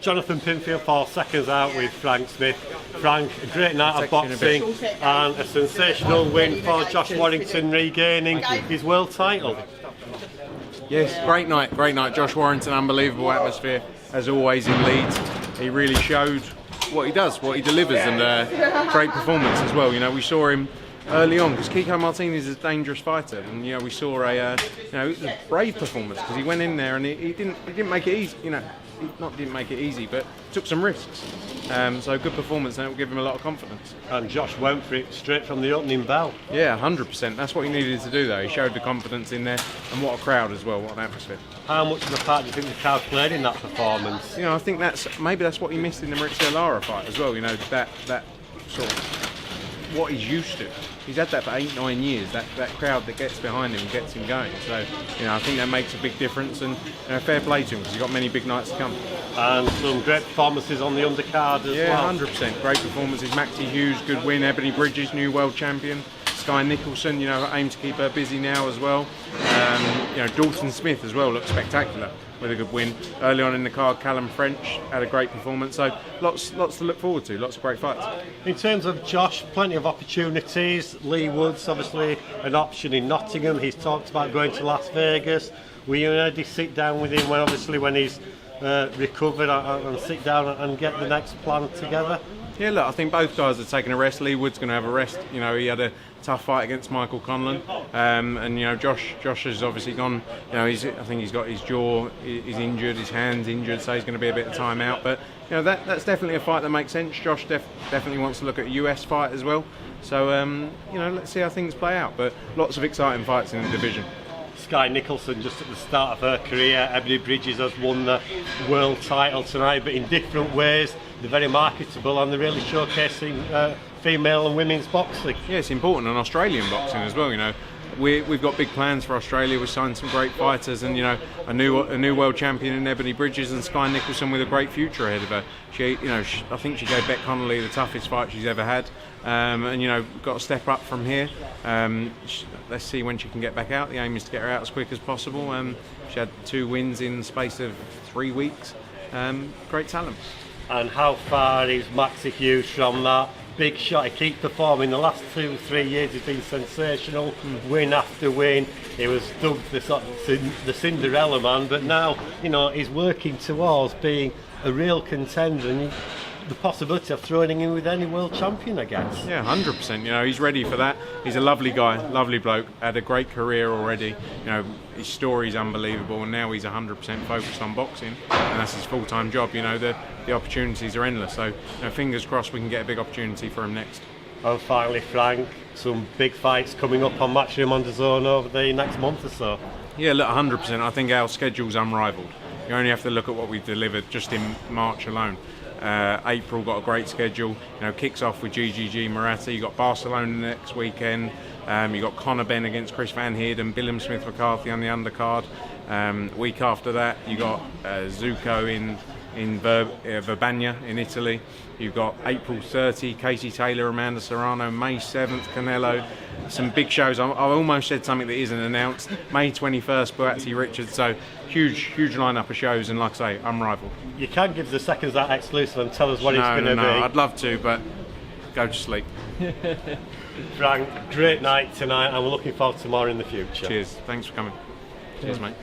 Jonathan Pinfield for Seconds Out with Frank Smith. Frank, a great night of boxing and a sensational win for Josh Warrington, regaining his world title. Yes, great night. Josh Warrington, unbelievable atmosphere as always in Leeds. He really showed what he does, what he delivers, and great performance as well. You know, we saw him early on because Kiko Martinez is a dangerous fighter, and you know we saw a brave performance because he went in there and he didn't make it easy. You know, didn't make it easy, but took some risks. So good performance, and it will give him a lot of confidence. And Josh went for it straight from the opening bell. Yeah, 100%. That's what he needed to do, though. He showed the confidence in there, and what a crowd as well. What an atmosphere. How much of a part do you think the crowd played in that performance? You know, I think maybe that's what he missed in the Mauricio Lara fight as well. You know, that sort of what he's used to. He's had that for 8-9 years. That crowd that gets behind him and gets him going. So, you know, I think that makes a big difference, and fair play to him because he's got many big nights to come. And some great performances on the undercard as well. Yeah, 100%. Great performances. Maxie Hughes, good win. Ebony Bridges, new world champion. Sky Nicholson, you know, aims to keep her busy now as well. You know, Dalton Smith as well looked spectacular with a good win. Early on in the card, Callum French had a great performance. So lots to look forward to. Lots of great fights. In terms of Josh, plenty of opportunities. Lee Woods, obviously, an option in Nottingham. He's talked about going to Las Vegas. We already sit down with him when he's recovered and sit down and get the next plan together. Yeah, look, I think both guys are taking a rest. Lee Wood's going to have a rest. You know, he had a tough fight against Michael Conlon, and you know, Josh has obviously gone. You know, I think he's got his jaw is injured, his hand's injured, so he's going to be a bit of time out. But you know, that's definitely a fight that makes sense. Josh definitely wants to look at a US fight as well. So you know, let's see how things play out. But lots of exciting fights in the division. Sky Nicholson just at the start of her career. Ebony Bridges has won the world title tonight, but in different ways. They're very marketable and they're really showcasing female and women's boxing. Yeah, it's important, and Australian boxing as well. You know, we've got big plans for Australia. We've signed some great fighters, and you know, a new world champion in Ebony Bridges, and Sky Nicholson with a great future ahead of her. I think she gave Beck Connolly the toughest fight she's ever had, and you know, got to step up from here. Let's see when she can get back out. The aim is to get her out as quick as possible. She had 2 wins in the space of 3 weeks. Great talent. And how far is Maxie Hughes from that big shot? He keeps performing. The last 2-3 years he's been sensational, win after win. He was dubbed the Cinderella man, but now, you know, he's working towards being a real contender, and the possibility of throwing him with any world champion, I guess. Yeah, 100%. You know, he's ready for that. He's a lovely guy, lovely bloke. Had a great career already. You know, his story's unbelievable, and now he's 100% focused on boxing, and that's his full-time job. You know, the opportunities are endless. So, you know, fingers crossed we can get a big opportunity for him next. And finally, Frank, some big fights coming up on Matchroom on DAZN over the next month or so. Yeah, look, 100%. I think our schedule's unrivaled. You only have to look at what we've delivered just in March alone. April got a great schedule. You know, kicks off with GGG Murata. You got Barcelona next weekend. You got Conor Benn against Chris Van Heerden, Billam Smith McCarthy on the undercard. Week after that, you got Zuko in Verbania in Italy. You've got April 30, Casey Taylor, Amanda Serrano. May 7th, Canelo. Some big shows. I almost said something that isn't announced. May 21st, Boatsy Richards. So huge lineup of shows, and like I say, unrivaled. You can give the SecondsOut exclusive and tell us what it's going to be. No, I'd love to, but go to sleep. Frank, great night tonight, and we're looking forward to more in the future. Cheers. Thanks for coming. Cheers, mate.